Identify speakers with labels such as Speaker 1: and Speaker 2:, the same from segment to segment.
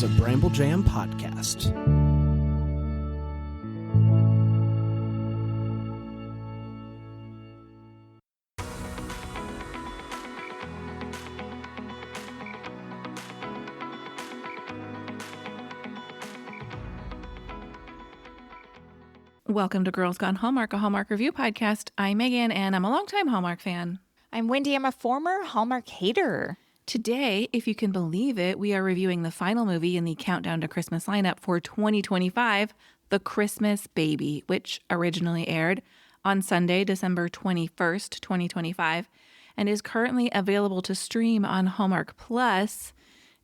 Speaker 1: is a Bramble Jam podcast.
Speaker 2: Welcome to Girls Gone Hallmark, a Hallmark review podcast. I'm Megan, and I'm a longtime Hallmark fan.
Speaker 3: I'm Wendy. I'm a former Hallmark hater.
Speaker 2: Today, if you can believe it, we are reviewing the final movie in the Countdown to Christmas lineup for 2025, The Christmas Baby, which originally aired on Sunday, December 21st, 2025, and is currently available to stream on Hallmark Plus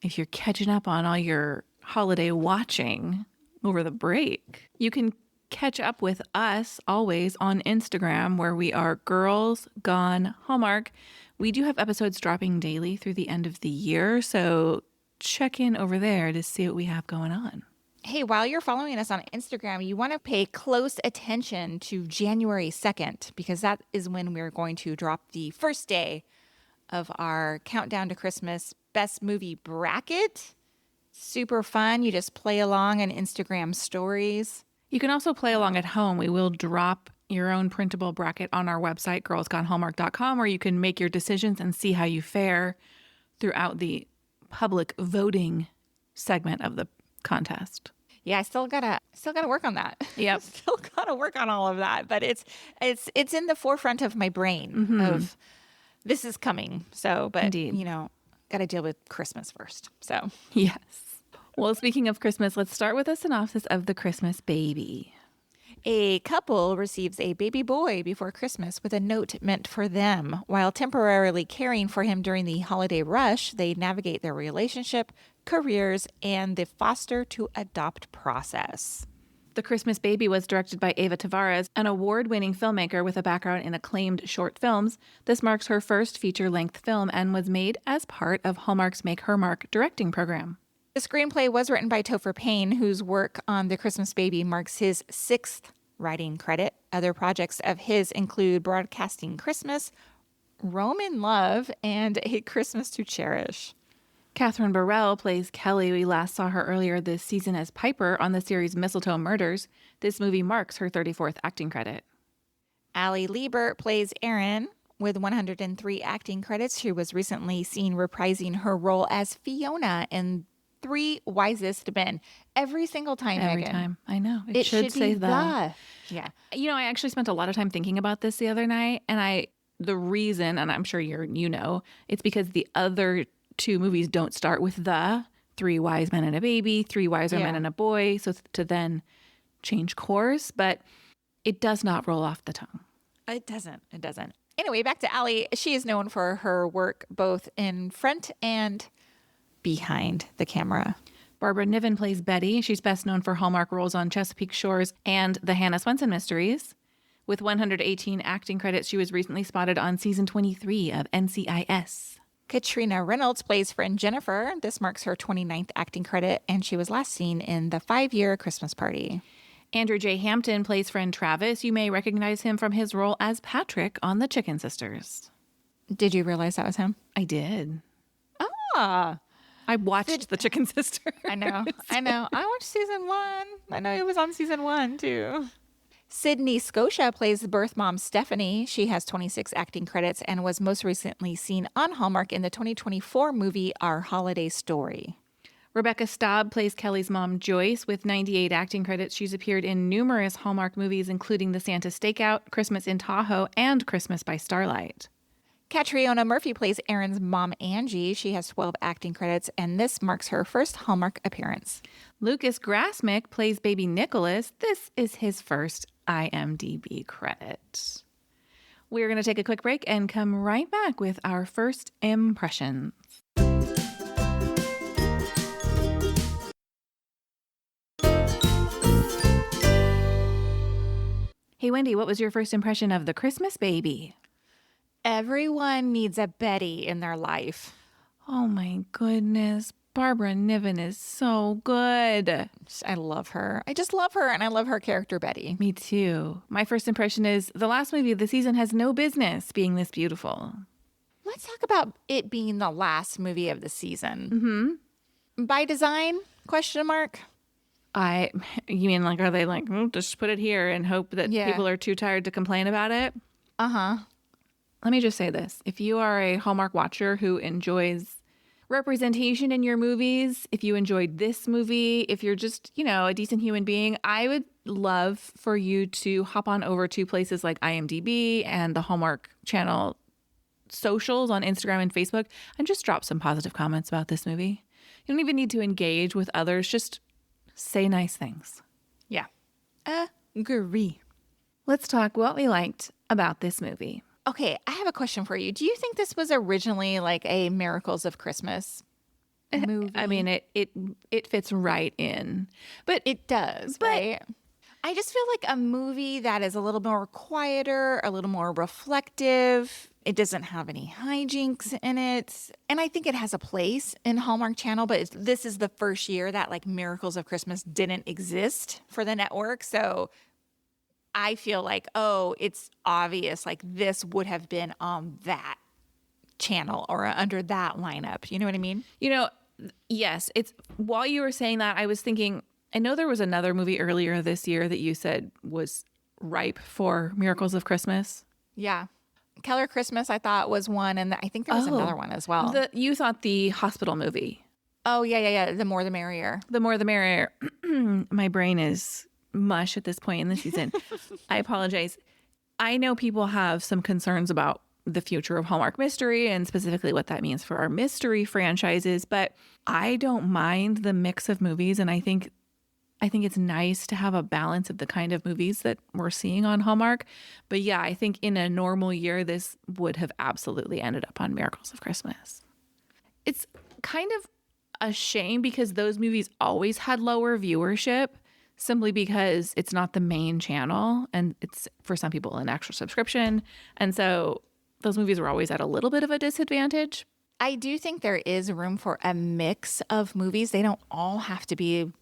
Speaker 2: if you're catching up on all your holiday watching over the break. You can catch up with us always on Instagram, where we are Girls Gone Hallmark. We do have episodes dropping daily through the end of the year, so check in over there to see what we have going on.
Speaker 3: Hey, while you're following us on Instagram, you want to pay close attention to January 2nd, because that is when we're going to drop the first day of our Countdown to Christmas Best Movie Bracket. Super fun. You just play along in Instagram stories.
Speaker 2: You can also play along at home. We will drop your own printable bracket on our website, girlsgonehallmark.com, where you can make your decisions and see how you fare throughout the public voting segment of the contest.
Speaker 3: Yeah, I still gotta work on that.
Speaker 2: Yep.
Speaker 3: Still gotta work on all of that, but it's in the forefront of my brain of this is coming. So, but
Speaker 2: Indeed.
Speaker 3: Gotta deal with Christmas first. So
Speaker 2: Yes. Well, speaking of Christmas, let's start with a synopsis of The Christmas Baby.
Speaker 3: a couple receives a baby boy before Christmas with a note meant for them. While temporarily caring for him during the holiday rush, they navigate their relationship, careers, and the foster to adopt process.
Speaker 2: The Christmas Baby was directed by Ava Tavares, an award-winning filmmaker with a background in acclaimed short films. This marks her first feature-length film and was made as part of Hallmark's Make Her Mark directing program.
Speaker 3: The screenplay was written by Topher Payne, whose work on The Christmas Baby marks his sixth writing credit. Other projects of his include Broadcasting Christmas, Rome in Love, and A Christmas to Cherish.
Speaker 2: Catherine Burrell plays Kelly. We last saw her earlier this season as Piper on the series Mistletoe Murders. This movie marks her 34th acting credit.
Speaker 3: Allie Liebert plays Erin. With 103 acting credits, she was recently seen reprising her role as Fiona in Three Wisest Men. Every single time,
Speaker 2: Every
Speaker 3: Megan.
Speaker 2: time. I know. It should say
Speaker 3: be
Speaker 2: the.
Speaker 3: Yeah.
Speaker 2: I actually spent a lot of time thinking about this the other night, and the reason, and I'm sure it's because the other two movies don't start with the Three Wise Men and a Baby, Three Wiser Men and a Boy, so to then change course, but it does not roll off the tongue.
Speaker 3: It doesn't. Anyway, back to Allie. She is known for her work both in front and behind the camera.
Speaker 2: Barbara Niven plays Betty. She's best known for Hallmark roles on Chesapeake Shores and The Hannah Swenson Mysteries. With 118 acting credits, she was recently spotted on season 23 of NCIS.
Speaker 3: Katrina Reynolds plays friend Jennifer. This marks her 29th acting credit, and she was last seen in The 5-Year Christmas Party.
Speaker 2: Andrew J. Hampton plays friend Travis. You may recognize him from his role as Patrick on The Chicken Sisters.
Speaker 3: Did you realize that was him?
Speaker 2: I did.
Speaker 3: Ah.
Speaker 2: I watched The Chicken Sisters.
Speaker 3: I know. I watched season 1. I know it was on season 1 too. Sydney Scotia plays the birth mom Stephanie. She has 26 acting credits and was most recently seen on Hallmark in the 2024 movie Our Holiday Story.
Speaker 2: Rebecca Staub plays Kelly's mom Joyce. With 98 acting credits, she's appeared in numerous Hallmark movies, including The Santa Stakeout, Christmas in Tahoe, and Christmas by Starlight.
Speaker 3: Catriona Murphy plays Erin's mom, Angie. She has 12 acting credits, and this marks her first Hallmark appearance.
Speaker 2: Lucas Grasmick plays baby Nicholas. This is his first IMDb credit. We're going to take a quick break and come right back with our first impressions. Hey, Wendy, what was your first impression of The Christmas Baby?
Speaker 3: Everyone needs a Betty in their life.
Speaker 2: Oh my goodness. Barbara Niven is so good.
Speaker 3: I love her. I just love her, and I love her character, Betty.
Speaker 2: Me too. My first impression is the last movie of the season has no business being this beautiful.
Speaker 3: Let's talk about it being the last movie of the season. Mm-hmm. By design, Question mark.
Speaker 2: You mean like, are they like, just put it here and hope that people are too tired to complain about it?
Speaker 3: Uh-huh.
Speaker 2: Let me just say this. If you are a Hallmark watcher who enjoys representation in your movies, if you enjoyed this movie, if you're just, a decent human being, I would love for you to hop on over to places like IMDb and the Hallmark Channel socials on Instagram and Facebook and just drop some positive comments about this movie. You don't even need to engage with others. Just say nice things.
Speaker 3: Yeah. Agree.
Speaker 2: Let's talk what we liked about this movie.
Speaker 3: Okay, I have a question for you. Do you think this was originally like a Miracles of Christmas movie?
Speaker 2: I mean, it fits right in, but
Speaker 3: it does, right? I just feel like a movie that is a little more quieter, a little more reflective. It doesn't have any hijinks in it. And I think it has a place in Hallmark Channel, but this is the first year that like Miracles of Christmas didn't exist for the network. So I feel like, it's obvious, like this would have been on that channel or under that lineup. You know what I mean?
Speaker 2: Yes. It's while you were saying that, I was thinking, I know there was another movie earlier this year that you said was ripe for Miracles of Christmas.
Speaker 3: Yeah. Keller Christmas, I thought, was one. And I think there was another one as well.
Speaker 2: You thought the hospital movie.
Speaker 3: Oh, yeah. The more the merrier.
Speaker 2: The more the merrier. My brain is mush at this point in the season. I apologize. I know people have some concerns about the future of Hallmark Mystery and specifically what that means for our mystery franchises, but I don't mind the mix of movies, and I think it's nice to have a balance of the kind of movies that we're seeing on Hallmark. But yeah, I think in a normal year, this would have absolutely ended up on Miracles of Christmas. It's kind of a shame because those movies always had lower viewership simply because it's not the main channel and it's, for some people, an extra subscription. And so those movies were always at a little bit of a disadvantage.
Speaker 3: I do think there is room for a mix of movies. They don't all have to be,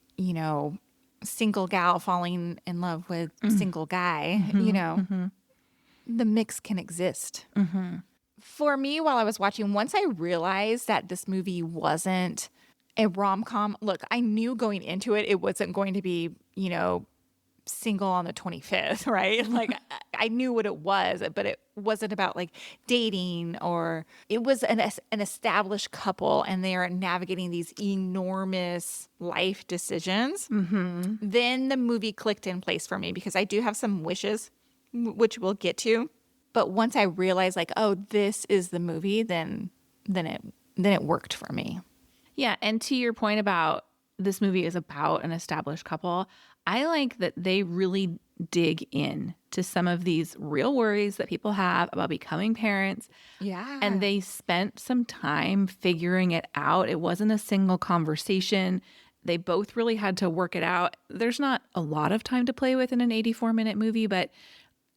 Speaker 3: single gal falling in love with single guy, The mix can exist. For me, while I was watching, once I realized that this movie wasn't a rom-com, look, I knew going into it, it wasn't going to be, single on the 25th, right? Like I knew what it was, but it wasn't about like dating, or it was an established couple and they are navigating these enormous life decisions. Then the movie clicked in place for me because I do have some wishes, which we'll get to. But once I realized like, this is the movie, then it worked for me.
Speaker 2: Yeah. And to your point about this movie is about an established couple, I like that they really dig in to some of these real worries that people have about becoming parents.
Speaker 3: Yeah.
Speaker 2: And they spent some time figuring it out. It wasn't a single conversation. They both really had to work it out. There's not a lot of time to play with in an 84-minute movie, but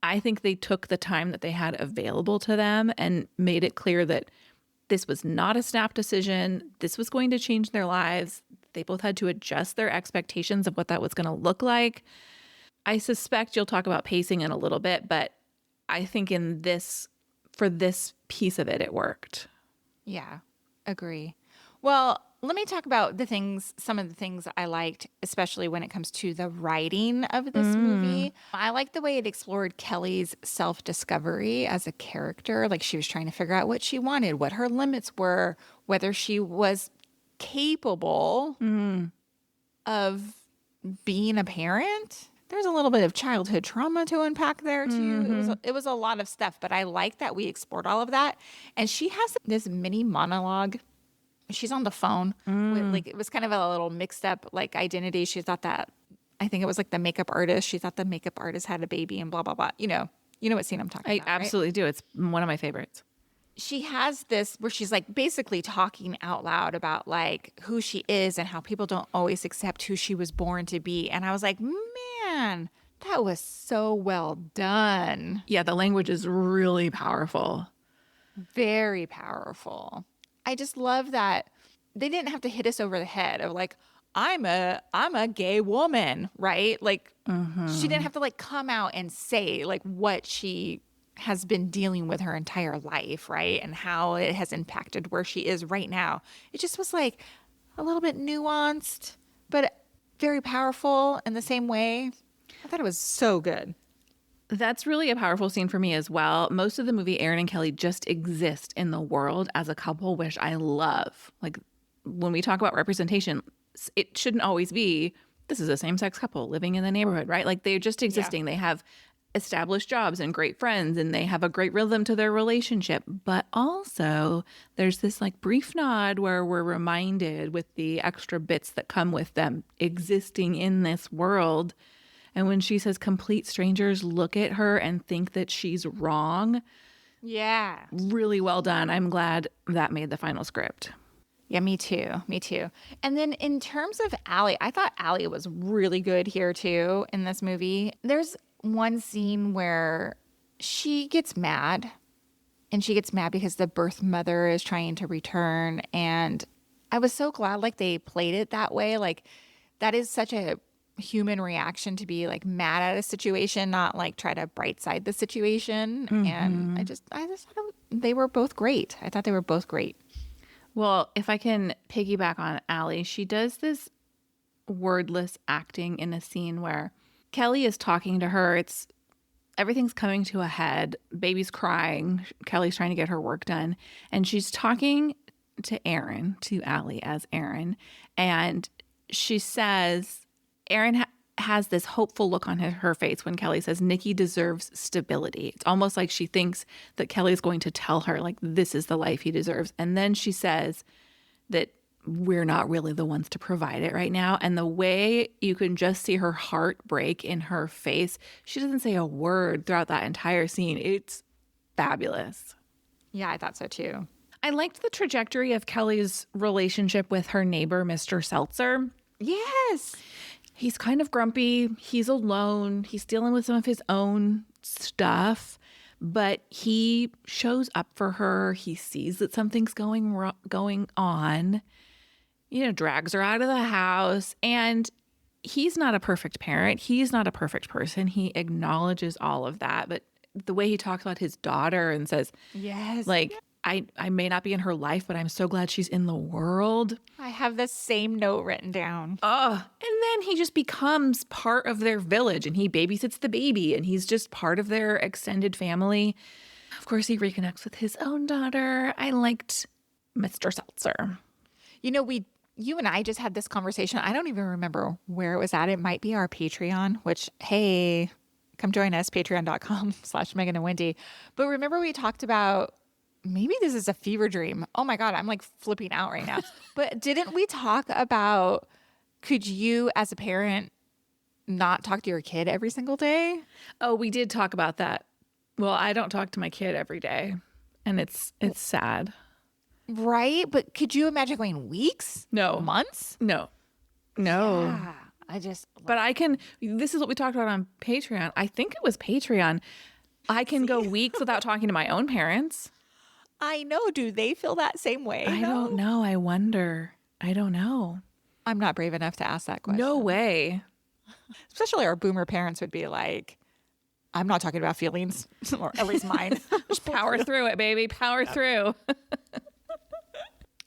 Speaker 2: I think they took the time that they had available to them and made it clear that this was not a snap decision. This was going to change their lives. They both had to adjust their expectations of what that was going to look like. I suspect you'll talk about pacing in a little bit, but I think for this piece of it, it worked.
Speaker 3: Yeah, agree. Well, let me talk about some of the things I liked, especially when it comes to the writing of this movie. I like the way it explored Kelly's self-discovery as a character. Like she was trying to figure out what she wanted, what her limits were, whether she was capable of being a parent. There's a little bit of childhood trauma to unpack there too. It was a lot of stuff, but I like that we explored all of that. And she has this mini monologue. She's on the phone with, like, it was kind of a little mixed up like identity. She thought that, I think it was like the makeup artist. She thought the makeup artist had a baby and blah, blah, blah. You know what scene I'm talking about,
Speaker 2: I absolutely do. It's one of my favorites.
Speaker 3: She has this where she's like basically talking out loud about like who she is and how people don't always accept who she was born to be. And I was like, man, that was so well done.
Speaker 2: Yeah, the language is really powerful.
Speaker 3: Very powerful. I just love that they didn't have to hit us over the head of like, I'm a gay woman, right? Like she didn't have to like come out and say like what she has been dealing with her entire life, right? And how it has impacted where she is right now. It just was like a little bit nuanced, but very powerful in the same way. I thought it was so good.
Speaker 2: That's really a powerful scene for me as well. Most of the movie, Erin and Kelly just exist in the world as a couple, which I love. Like when we talk about representation, it shouldn't always be this is a same-sex couple living in the neighborhood, right? Like they're just existing. They have established jobs and great friends, and they have a great rhythm to their relationship. But also there's this like brief nod where we're reminded with the extra bits that come with them existing in this world. And when she says complete strangers look at her and think that she's wrong.
Speaker 3: Yeah.
Speaker 2: Really well done. I'm glad that made the final script.
Speaker 3: Yeah, me too. Me too. And then in terms of Allie, I thought Allie was really good here too in this movie. There's one scene where she gets mad, and she gets mad because the birth mother is trying to return. And I was so glad like they played it that way. Like that is such a human reaction to be like mad at a situation, not like try to bright side the situation. And I just thought they were both great. I thought they were both great.
Speaker 2: Well, if I can piggyback on Allie, she does this wordless acting in a scene where Kelly is talking to her. Everything's coming to a head. Baby's crying. Kelly's trying to get her work done. And she's talking to Allie as Erin. And she says, Erin has this hopeful look on her face when Kelly says Nikki deserves stability. It's almost like she thinks that Kelly's going to tell her, like, this is the life he deserves. And then she says that we're not really the ones to provide it right now. And the way you can just see her heart break in her face, she doesn't say a word throughout that entire scene. It's fabulous.
Speaker 3: Yeah, I thought so too.
Speaker 2: I liked the trajectory of Kelly's relationship with her neighbor, Mr. Seltzer.
Speaker 3: Yes.
Speaker 2: He's kind of grumpy. He's alone. He's dealing with some of his own stuff, but he shows up for her. He sees that something's going on, drags her out of the house. And he's not a perfect parent. He's not a perfect person. He acknowledges all of that. But the way he talks about his daughter and says,
Speaker 3: yes,
Speaker 2: like, I may not be in her life, but I'm so glad she's in the world.
Speaker 3: I have the same note written down.
Speaker 2: And then he just becomes part of their village, and he babysits the baby, and he's just part of their extended family. Of course, he reconnects with his own daughter. I liked Mr. Seltzer.
Speaker 3: You and I just had this conversation. I don't even remember where it was at. It might be our Patreon, which, hey, come join us, patreon.com/Megan and Wendy. But remember we talked about, maybe this is a fever dream. Oh my God, I'm like flipping out right now. But didn't we talk about, could you as a parent not talk to your kid every single day?
Speaker 2: Oh, we did talk about that. Well, I don't talk to my kid every day, and it's sad.
Speaker 3: Right? But could you imagine going weeks?
Speaker 2: No.
Speaker 3: Months?
Speaker 2: No.
Speaker 3: Yeah,
Speaker 2: But I can, this is what we talked about on Patreon. I think it was Patreon. I can go weeks without talking to my own parents.
Speaker 3: I know. Do they feel that same way?
Speaker 2: I don't know. I wonder. I don't know.
Speaker 3: I'm not brave enough to ask that question.
Speaker 2: No way.
Speaker 3: Especially our boomer parents would be like, I'm not talking about feelings, or at least mine.
Speaker 2: Just power through it, baby. Power through.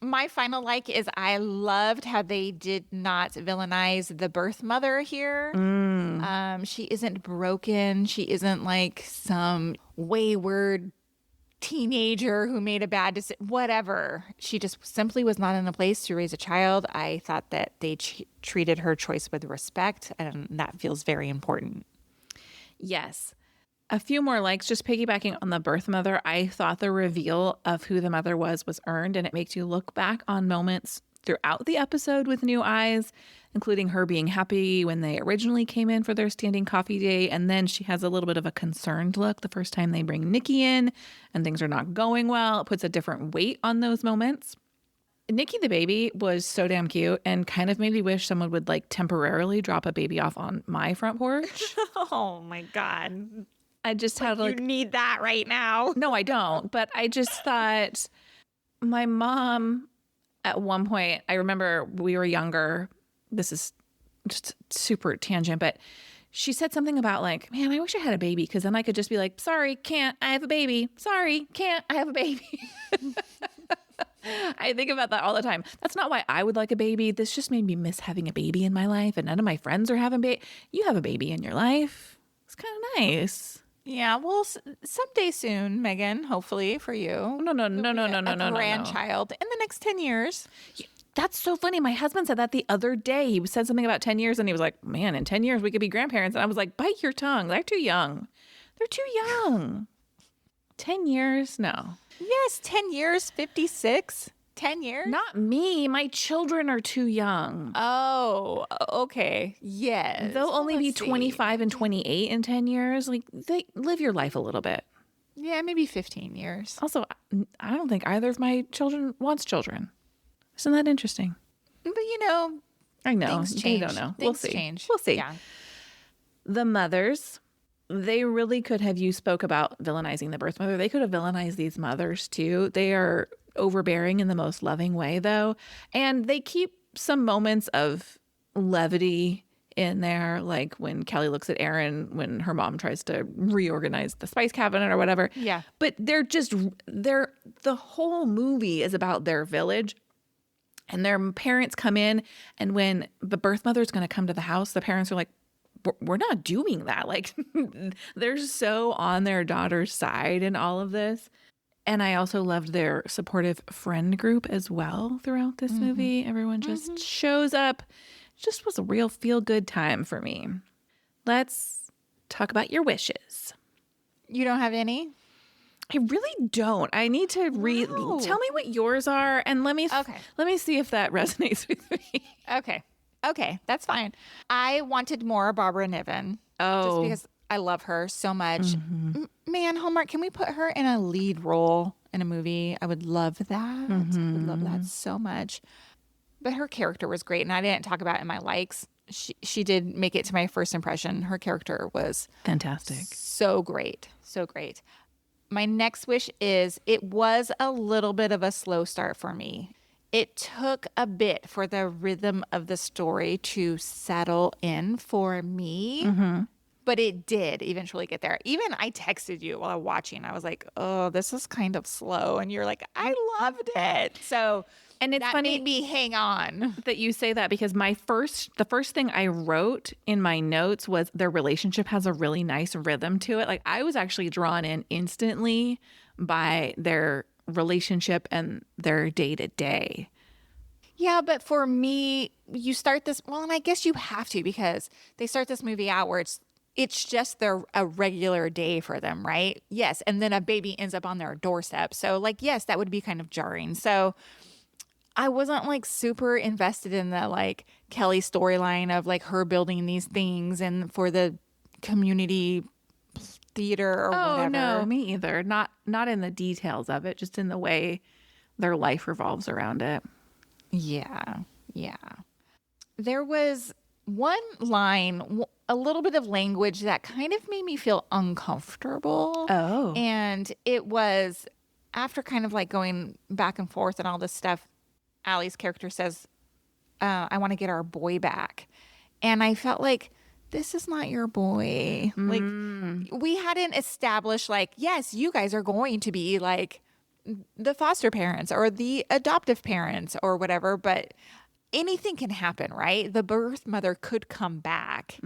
Speaker 3: My final like is I loved how they did not villainize the birth mother here. She isn't broken. She isn't like some wayward teenager who made a bad decision, whatever. She just simply was not in a place to raise a child. I thought that they treated her choice with respect, and that feels very important.
Speaker 2: Yes. A few more likes, just piggybacking on the birth mother. I thought the reveal of who the mother was earned, and it makes you look back on moments throughout the episode with new eyes, including her being happy when they originally came in for their standing coffee date. And then she has a little bit of a concerned look the first time they bring Nikki in and things are not going well. It puts a different weight on those moments. Nikki the baby was so damn cute and kind of made me wish someone would like temporarily drop a baby off on my front porch.
Speaker 3: Oh my God.
Speaker 2: I just had like,
Speaker 3: you need that right now.
Speaker 2: No, I don't. But I just thought my mom at one point, I remember we were younger. This is just super tangent, but she said something about like, man, I wish I had a baby because then I could just be like, sorry, can't, I have a baby. Sorry, can't, I have a baby. I think about that all the time. That's not why I would like a baby. This just made me miss having a baby in my life, and none of my friends are having baby. You have a baby in your life. It's kind of nice.
Speaker 3: Yeah, well, someday soon, Megan, hopefully for you.
Speaker 2: No, no,
Speaker 3: You'll
Speaker 2: no,
Speaker 3: be
Speaker 2: no,
Speaker 3: a
Speaker 2: no, no, no, no.
Speaker 3: grandchild in the next 10 years.
Speaker 2: That's so funny. My husband said that the other day. He said something about 10 years, and he was like, man, in 10 years, we could be grandparents. And I was like, bite your tongue. They're too young. They're too young. 10 years? No.
Speaker 3: Yes, 10 years, 56. 10 years?
Speaker 2: Not me. My children are too young.
Speaker 3: Oh, okay. Yes.
Speaker 2: They'll only be
Speaker 3: Let's see.
Speaker 2: 25 and 28 in 10 years. Like, they live your life a little bit.
Speaker 3: Yeah, maybe 15 years.
Speaker 2: Also, I don't think either of my children wants children. Isn't that interesting?
Speaker 3: But
Speaker 2: I know.
Speaker 3: things
Speaker 2: They
Speaker 3: change.
Speaker 2: don't know.
Speaker 3: Things
Speaker 2: We'll see.
Speaker 3: change.
Speaker 2: We'll see.
Speaker 3: Yeah.
Speaker 2: The mothers, they really could have, you spoke about villainizing the birth mother. They could have villainized these mothers too. They are overbearing in the most loving way though. And they keep some moments of levity in there, like when Kelly looks at Erin when her mom tries to reorganize the spice cabinet or whatever.
Speaker 3: Yeah.
Speaker 2: But the whole movie is about their village. And their parents come in, and when the birth mother is going to come to the house, the parents are like, we're not doing that. Like, they're so on their daughter's side in all of this. And I also loved their supportive friend group as well throughout this movie. Everyone just shows up. It just was a real feel-good time for me. Let's talk about your wishes.
Speaker 3: You don't have any?
Speaker 2: I really don't. I need to read.
Speaker 3: Wow.
Speaker 2: Tell me what yours are, and let me see if that resonates with me.
Speaker 3: Okay, that's fine. I wanted more Barbara Niven. Just because I love her so much. Man, Hallmark, can we put her in a lead role in a movie? I would love that. I would love that so much. But her character was great, and I didn't talk about it in my likes. She did make it to my first impression. Her character was
Speaker 2: Fantastic.
Speaker 3: so great. So great. My next wish is, it was a little bit of a slow start for me. It took a bit for the rhythm of the story to settle in for me, but it did eventually get there. Even I texted you while watching. I was like, oh, this is kind of slow. And you're like, I loved it. So
Speaker 2: And it's
Speaker 3: that
Speaker 2: funny
Speaker 3: made me hang on.
Speaker 2: that you say that, because the first thing I wrote in my notes was their relationship has a really nice rhythm to it. Like, I was actually drawn in instantly by their relationship and their day to day.
Speaker 3: Yeah, but for me, you start this, well, and I guess you have to, because they start this movie out where it's just a regular day for them, right? Yes, and then a baby ends up on their doorstep. So, like, yes, that would be kind of jarring. So I wasn't like super invested in the like Kelly storyline of like her building these things and for the community theater or whatever.
Speaker 2: Oh no, me either. Not in the details of it, just in the way their life revolves around it.
Speaker 3: Yeah. There was one line, a little bit of language that kind of made me feel uncomfortable.
Speaker 2: Oh.
Speaker 3: And it was after kind of like going back and forth and all this stuff, Allie's character says, I want to get our boy back. And I felt like, this is not your boy. Like, we hadn't established like, yes, you guys are going to be like the foster parents or the adoptive parents or whatever, but anything can happen, right? The birth mother could come back.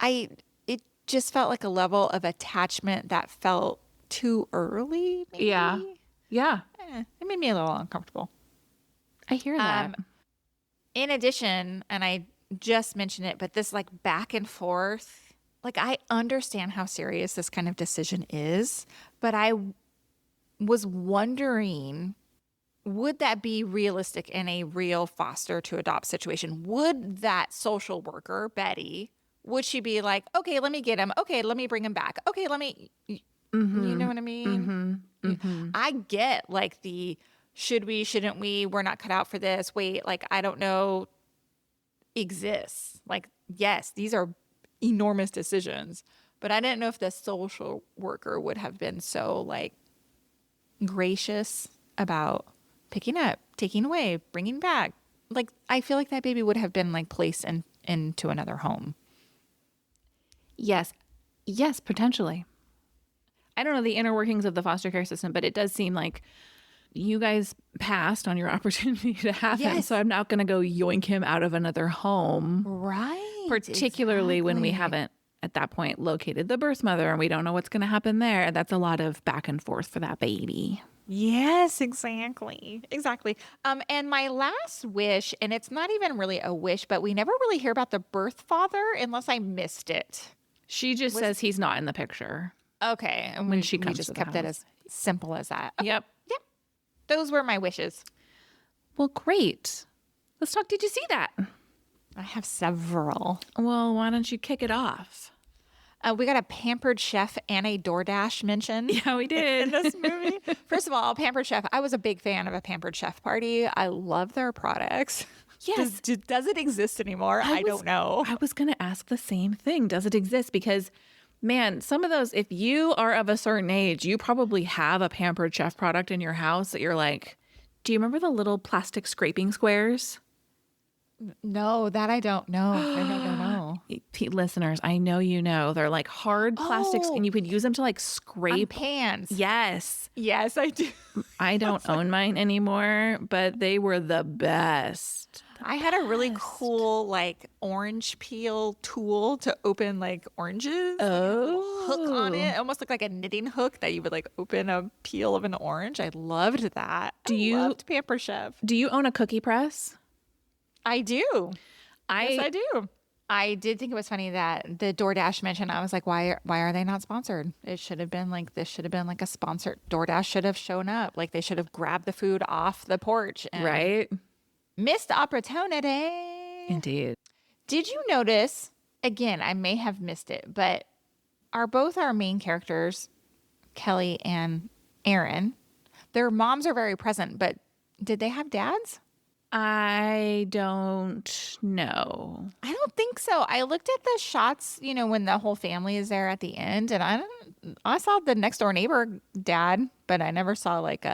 Speaker 3: It just felt like a level of attachment that felt too early. Maybe.
Speaker 2: Yeah.
Speaker 3: It made me a little uncomfortable.
Speaker 2: I hear that.
Speaker 3: In addition, and I just mentioned it, but this like back and forth, like I understand how serious this kind of decision is, but I was wondering, would that be realistic in a real foster to adopt situation? Would that social worker, Betty, would she be like, okay, let me get him. Okay, let me bring him back. Okay, let me, you know what I mean? I get like the, should we, shouldn't we, we're not cut out for this. Wait, like, I don't know, exists. Like, yes, these are enormous decisions, but I didn't know if the social worker would have been so like gracious about picking up, taking away, bringing back. Like, I feel like that baby would have been like placed into another home.
Speaker 2: Yes, potentially. I don't know the inner workings of the foster care system, but it does seem like you guys passed on your opportunity to have him,
Speaker 3: Yes.
Speaker 2: so I'm not going to go yoink him out of another home,
Speaker 3: Right.
Speaker 2: particularly when we
Speaker 3: exactly.
Speaker 2: haven't at that point located the birth mother and we don't know what's going to happen there. That's a lot of back and forth for that baby.
Speaker 3: Yes, exactly. Exactly. And my last wish, and it's not even really a wish, but we never really hear about the birth father unless I missed it.
Speaker 2: She just says he's not in the picture.
Speaker 3: Okay. And
Speaker 2: When she
Speaker 3: we
Speaker 2: comes
Speaker 3: just
Speaker 2: to the
Speaker 3: kept it
Speaker 2: house.
Speaker 3: as simple as that. Okay.
Speaker 2: Yep.
Speaker 3: Yep. Those were my wishes.
Speaker 2: Well, great. Let's talk. Did you see that?
Speaker 3: I have several.
Speaker 2: Well, why don't you kick it off?
Speaker 3: We got a Pampered Chef and a DoorDash mention.
Speaker 2: Yeah, we
Speaker 3: In
Speaker 2: did.
Speaker 3: this movie. First of all, Pampered Chef. I was a big fan of a Pampered Chef party. I love their products.
Speaker 2: Yes.
Speaker 3: Does it exist anymore? I don't know.
Speaker 2: I was going to ask the same thing. Does it exist? Because, man, some of those, if you are of a certain age, you probably have a Pampered Chef product in your house that you're like, do you remember the little plastic scraping squares?
Speaker 3: No, that I don't know. I don't know.
Speaker 2: Listeners, I know you know. They're like hard plastics
Speaker 3: Oh.
Speaker 2: and you could use them to like
Speaker 3: On
Speaker 2: scrape.
Speaker 3: pans.
Speaker 2: Yes.
Speaker 3: Yes, I do.
Speaker 2: I don't own mine anymore, but they were the best.
Speaker 3: I had a really cool like orange peel tool to open like oranges. Like, a little hook on it. It almost looked like a knitting hook that you would like open a peel of an orange. I loved that. I loved Pamper Chef.
Speaker 2: Do you own a cookie press?
Speaker 3: I do. Yes, I do. I did think it was funny that the DoorDash mentioned. I was like, why are they not sponsored? It should have been like this. Should have been like a sponsored. DoorDash should have shown up. Like they should have grabbed the food off the porch. And
Speaker 2: Right?
Speaker 3: missed opportunity.
Speaker 2: Indeed.
Speaker 3: Did you notice? Again, I may have missed it, but are both our main characters, Kelly and Erin? Their moms are very present, but did they have dads?
Speaker 2: I don't know.
Speaker 3: I don't think so. I looked at the shots, when the whole family is there at the end, and I saw the next door neighbor dad, but I never saw like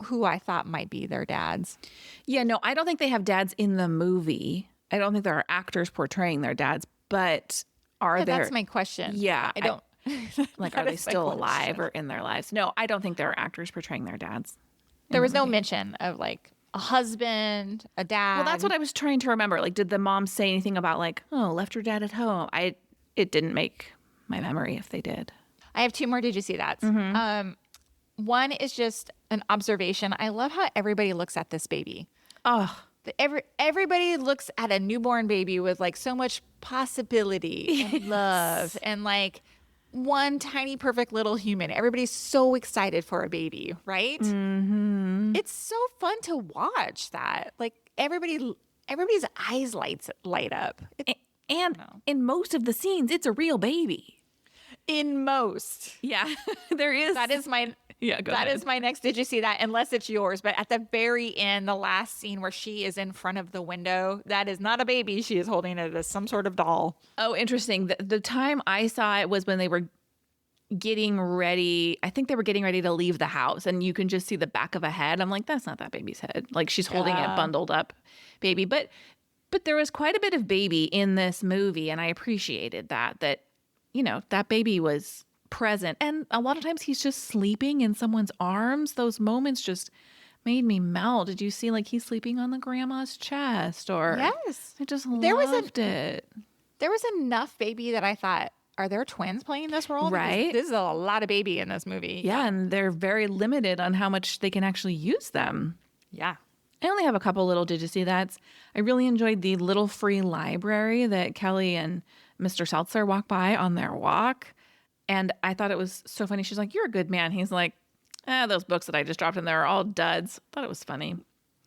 Speaker 3: who I thought might be their dads.
Speaker 2: Yeah, no, I don't think they have dads in the movie. I don't think there are actors portraying their dads, but are there?
Speaker 3: That's my question.
Speaker 2: Yeah,
Speaker 3: I don't.
Speaker 2: Like,
Speaker 3: That
Speaker 2: are they
Speaker 3: is my
Speaker 2: still
Speaker 3: question.
Speaker 2: alive or in their lives? No, I don't think there are actors portraying their dads.
Speaker 3: There was no mention of like a husband, a dad.
Speaker 2: Well, that's what I was trying to remember. Like, did the mom say anything about like, oh, left your dad at home? It didn't make my memory if they did.
Speaker 3: I have two more. Did you see that? One is just an observation. I love how everybody looks at this baby.
Speaker 2: Oh,
Speaker 3: Everybody looks at a newborn baby with like so much possibility and love and like one tiny perfect little human. Everybody's so excited for a baby, right? Mm-hmm. It's so fun to watch that. Like everybody's eyes light up.
Speaker 2: and in most of the scenes, it's a real baby.
Speaker 3: In most.
Speaker 2: Yeah, there is.
Speaker 3: That is my That is my next. Did you see that? Unless it's yours. But at the very end, the last scene where she is in front of the window, that is not a baby. She is holding it as some sort of doll.
Speaker 2: Oh, interesting. The time I saw it was when they were getting ready. I think they were getting ready to leave the house, and you can just see the back of a head. I'm like, that's not that baby's head. Like she's holding it bundled up, baby. But there was quite a bit of baby in this movie, and I appreciated that that baby was present. And a lot of times he's just sleeping in someone's arms. Those moments just made me melt. Did you see like he's sleeping on the grandma's chest? Or
Speaker 3: Yes.
Speaker 2: I just
Speaker 3: There was
Speaker 2: loved it.
Speaker 3: There was enough baby that I thought, are there twins playing this role? Because
Speaker 2: Right.
Speaker 3: this is a lot of baby in this movie.
Speaker 2: Yeah, and they're very limited on how much they can actually use them.
Speaker 3: Yeah.
Speaker 2: I only have a couple little did you see that's. I really enjoyed the little free library that Kelly and Mr. Seltzer walk by on their walk. And I thought it was so funny. She's like, you're a good man. He's like, those books that I just dropped in there are all duds. Thought it was funny.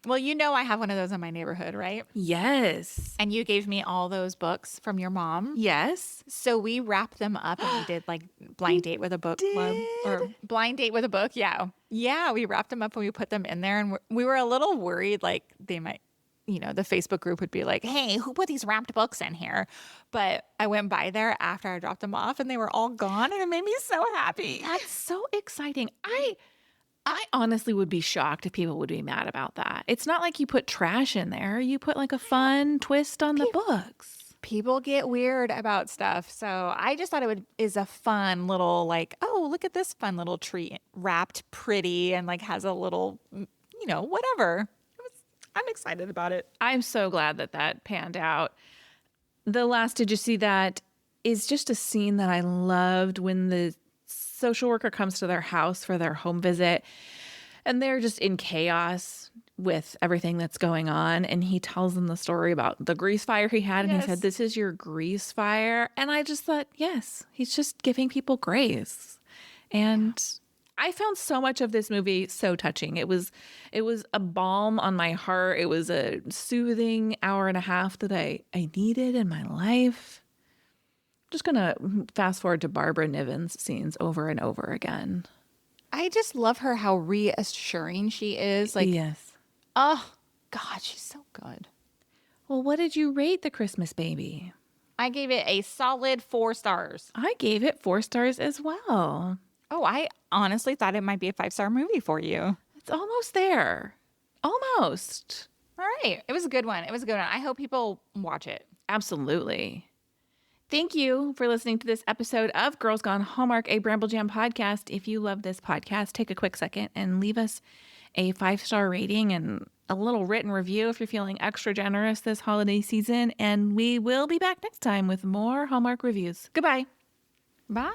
Speaker 3: Well, I have one of those in my neighborhood, right?
Speaker 2: Yes.
Speaker 3: And you gave me all those books from your mom.
Speaker 2: Yes.
Speaker 3: So we wrapped them up and we did like blind date with a book club or blind date with a book. Yeah. Yeah. We wrapped them up and we put them in there, and we were a little worried like they might, the Facebook group would be like, hey, who put these wrapped books in here? But I went by there after I dropped them off and they were all gone, and it made me so happy.
Speaker 2: That's so exciting. I honestly would be shocked if people would be mad about that. It's not like you put trash in there. You put like a fun twist on the books.
Speaker 3: People get weird about stuff. So I just thought is a fun little like, oh, look at this fun little tree wrapped pretty and like has a little, whatever. I'm excited about it.
Speaker 2: I'm so glad that that panned out. The last Did You See That is just a scene that I loved when the social worker comes to their house for their home visit and they're just in chaos with everything that's going on. And he tells them the story about the grease fire he had. And he said, this is your grease fire. And I just thought, yes, he's just giving people grace. And I found so much of this movie so touching. It was a balm on my heart. It was a soothing hour and a half that I needed in my life. I'm just going to fast forward to Barbara Niven's scenes over and over again.
Speaker 3: I just love her, how reassuring she is. Like,
Speaker 2: yes.
Speaker 3: Oh, God, she's so good.
Speaker 2: Well, what did you rate The Christmas Baby?
Speaker 3: I gave it a solid 4 stars.
Speaker 2: I gave it 4 stars as well.
Speaker 3: Oh, I honestly thought it might be a 5-star movie for you.
Speaker 2: It's almost there. Almost.
Speaker 3: All right. It was a good one. I hope people watch it.
Speaker 2: Absolutely. Thank you for listening to this episode of Girls Gone Hallmark, a Bramble Jam podcast. If you love this podcast, take a quick second and leave us a 5-star rating and a little written review if you're feeling extra generous this holiday season. And we will be back next time with more Hallmark reviews. Goodbye.
Speaker 3: Bye.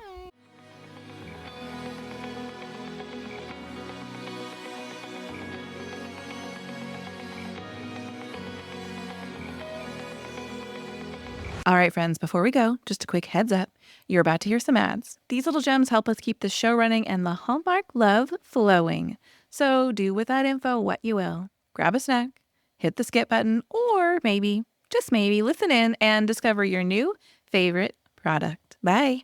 Speaker 2: All right, friends, before we go, just a quick heads up. You're about to hear some ads. These little gems help us keep the show running and the Hallmark love flowing. So do with that info what you will. Grab a snack, hit the skip button, or maybe, just maybe, listen in and discover your new favorite product. Bye.